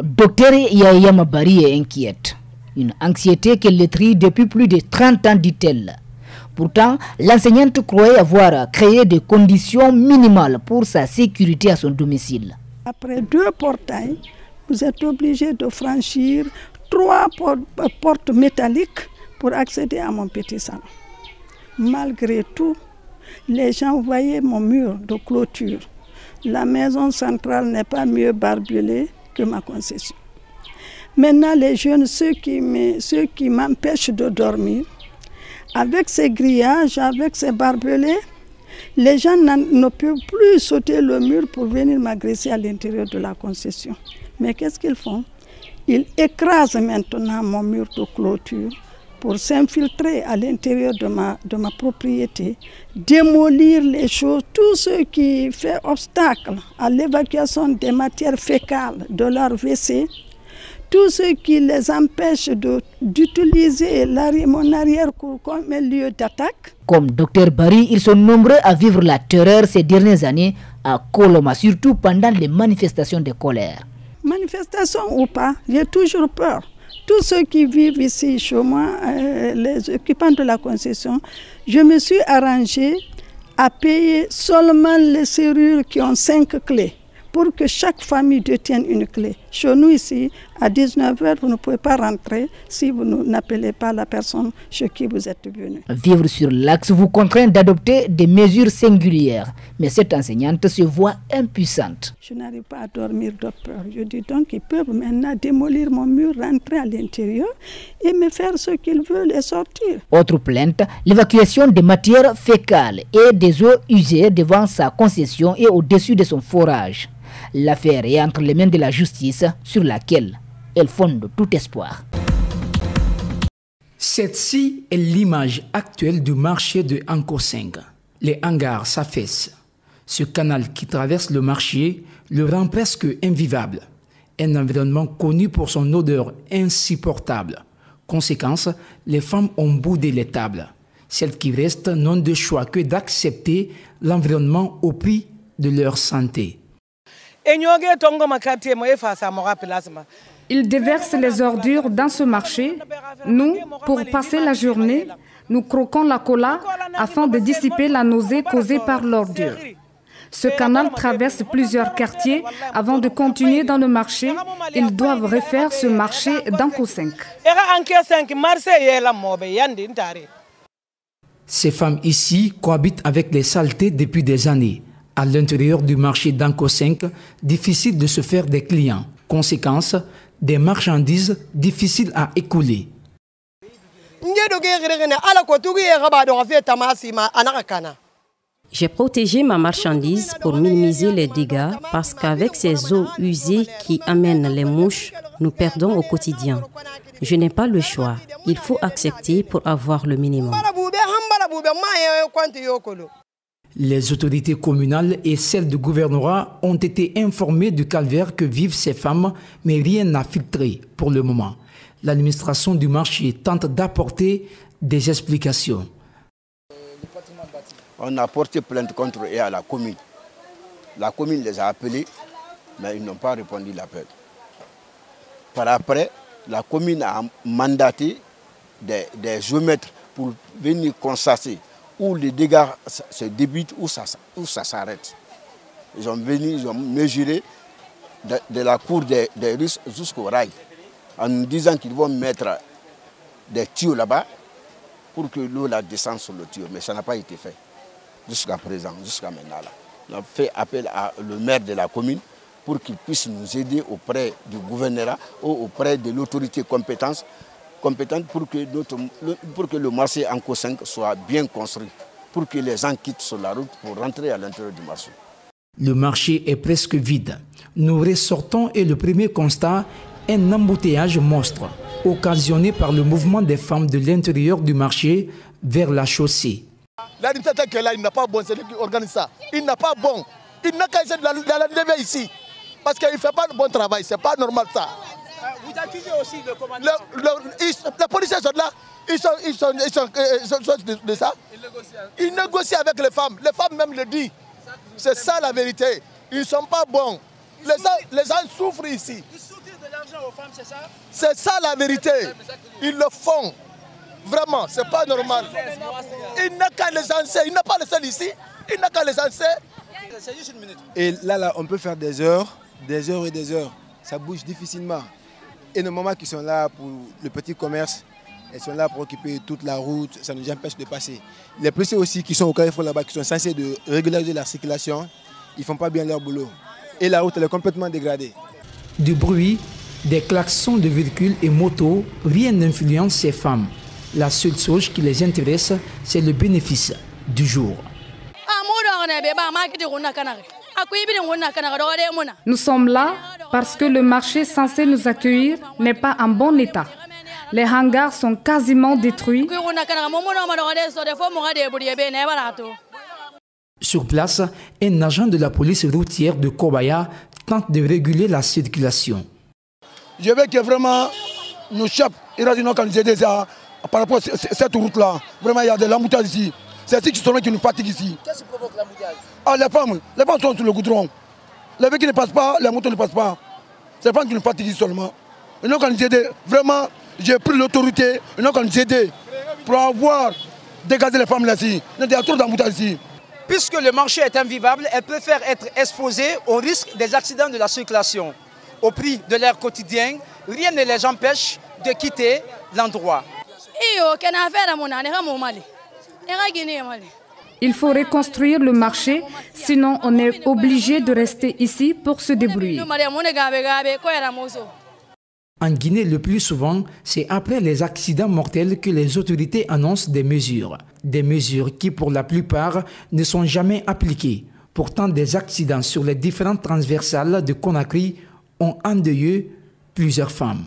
Docteur Yaya Mabari est inquiète. Une anxiété qu'elle létrit depuis plus de 30 ans, dit-elle. Pourtant, l'enseignante croyait avoir créé des conditions minimales pour sa sécurité à son domicile. Après 2 portails, vous êtes obligé de franchir 3 portes métalliques pour accéder à mon petit salon. Malgré tout, les gens voyaient mon mur de clôture. La maison centrale n'est pas mieux barbelée que ma concession. Maintenant, les jeunes, ceux qui m'empêchent de dormir, avec ces grillages, avec ces barbelés, les gens ne peuvent plus sauter le mur pour venir m'agresser à l'intérieur de la concession. Mais qu'est-ce qu'ils font? Ils écrasent maintenant mon mur de clôture pour s'infiltrer à l'intérieur de ma propriété, démolir les choses, tout ce qui fait obstacle à l'évacuation des matières fécales de leur WC, tout ce qui les empêche d'utiliser mon arrière-cour comme un lieu d'attaque. Comme Dr Barry, ils sont nombreux à vivre la terreur ces dernières années à Koloma, surtout pendant les manifestations de colère. Manifestations ou pas, j'ai toujours peur. Tous ceux qui vivent ici chez moi, les occupants de la concession, je me suis arrangé à payer seulement les serrures qui ont 5 clés pour que chaque famille détienne une clé. Chez nous ici, à 19h, vous ne pouvez pas rentrer si vous n'appelez pas la personne chez qui vous êtes venu. Vivre sur l'axe vous contraint d'adopter des mesures singulières. Mais cette enseignante se voit impuissante. Je n'arrive pas à dormir de peur. Je dis donc qu'ils peuvent maintenant démolir mon mur, rentrer à l'intérieur et me faire ce qu'ils veulent et sortir. Autre plainte, l'évacuation des matières fécales et des eaux usées devant sa concession et au-dessus de son forage. L'affaire est entre les mains de la justice sur laquelle elle fonde tout espoir. Celle-ci est l'image actuelle du marché de Anko 5. Les hangars s'affaissent. Ce canal qui traverse le marché le rend presque invivable. Un environnement connu pour son odeur insupportable. Conséquence, les femmes ont boudé les tables. Celles qui restent n'ont de choix que d'accepter l'environnement au prix de leur santé. Ils déversent les ordures dans ce marché. Nous, pour passer la journée, nous croquons la cola afin de dissiper la nausée causée par l'ordure. Ce canal traverse plusieurs quartiers. Avant de continuer dans le marché, ils doivent refaire ce marché d'Anko 5. Ces femmes ici cohabitent avec les saletés depuis des années. À l'intérieur du marché d'Anko 5, difficile de se faire des clients. Conséquence, des marchandises difficiles à écouler. J'ai protégé ma marchandise pour minimiser les dégâts parce qu'avec ces eaux usées qui amènent les mouches, nous perdons au quotidien. Je n'ai pas le choix. Il faut accepter pour avoir le minimum. Les autorités communales et celles du gouvernorat ont été informées du calvaire que vivent ces femmes, mais rien n'a filtré pour le moment. L'administration du marché tente d'apporter des explications. On a porté plainte contre eux à la commune. La commune les a appelés, mais ils n'ont pas répondu à l'appel. Par après, la commune a mandaté des géomètres pour venir constater où les dégâts se débutent, où ça s'arrête. Ils sont venus, ils ont mesuré de la cour des Russes jusqu'au rail, en nous disant qu'ils vont mettre des tuyaux là-bas pour que l'eau la descende sur le tuyau. Mais ça n'a pas été fait jusqu'à présent, jusqu'à maintenant. Là. On a fait appel au maire de la commune pour qu'il puisse nous aider auprès du gouvernorat ou auprès de l'autorité compétente pour que le marché Anko 5 soit bien construit, pour que les gens quittent sur la route pour rentrer à l'intérieur du marché. Le marché est presque vide. Nous ressortons et le premier constat, un embouteillage monstre, occasionné par le mouvement des femmes de l'intérieur du marché vers la chaussée. L'administrateur qui est là, il n'a pas bon, c'est lui qui organise ça. Il n'a pas bon. Il n'a qu'à essayer de la lever ici. Parce qu'il ne fait pas le bon travail, c'est pas normal ça. Vous accusez aussi le commandant. Les policiers sont là, ils sont de ça. Ils négocient avec les femmes même le disent. C'est ça la vérité. Ils ne sont pas bons. Les gens souffrent ici. Ils soutirent de l'argent aux femmes, c'est ça? C'est ça la vérité. Ils le font. Vraiment, c'est pas normal. Il n'a qu'à les lancer. Il n'a pas le seul ici. Il n'a qu'à les lancer. C'est juste une minute. Et là, on peut faire des heures et des heures. Ça bouge difficilement. Et nos mamans qui sont là pour le petit commerce, elles sont là pour occuper toute la route, ça nous empêche de passer. Les policiers aussi qui sont au carrefour là-bas, qui sont censés de régulariser la circulation, ils ne font pas bien leur boulot. Et la route, elle est complètement dégradée. Du bruit, des klaxons de véhicules et motos, rien n'influence ces femmes. La seule chose qui les intéresse, c'est le bénéfice du jour. Nous sommes là parce que le marché censé nous accueillir n'est pas en bon état. Les hangars sont quasiment détruits. Sur place, un agent de la police routière de Kobaya tente de réguler la circulation. Je veux que vraiment nos chefs nous aident déjà par rapport à cette route-là. Vraiment, il y a de l'embouteillage ici. C'est ce qui nous fatigue ici. Qu'est-ce qui provoque l'embouteillage? Les femmes sont sur le goudron. Les véhicules ne passent pas, les motos ne passent pas. C'est les femmes qui nous fatiguent seulement. Ils n'ont qu'à nous aider. Vraiment, j'ai pris l'autorité. Ils n'ont qu'à nous aider pour avoir dégagé les femmes là-ci. Il y a trop d'embouteillages ici. Puisque le marché est invivable, elles préfèrent être exposées au risque des accidents de la circulation. Au prix de leur quotidien, rien ne les empêche de quitter l'endroit. Il faut reconstruire le marché, sinon on est obligé de rester ici pour se débrouiller. En Guinée, le plus souvent, c'est après les accidents mortels que les autorités annoncent des mesures. Des mesures qui, pour la plupart, ne sont jamais appliquées. Pourtant, des accidents sur les différentes transversales de Conakry ont endeuillé plusieurs femmes.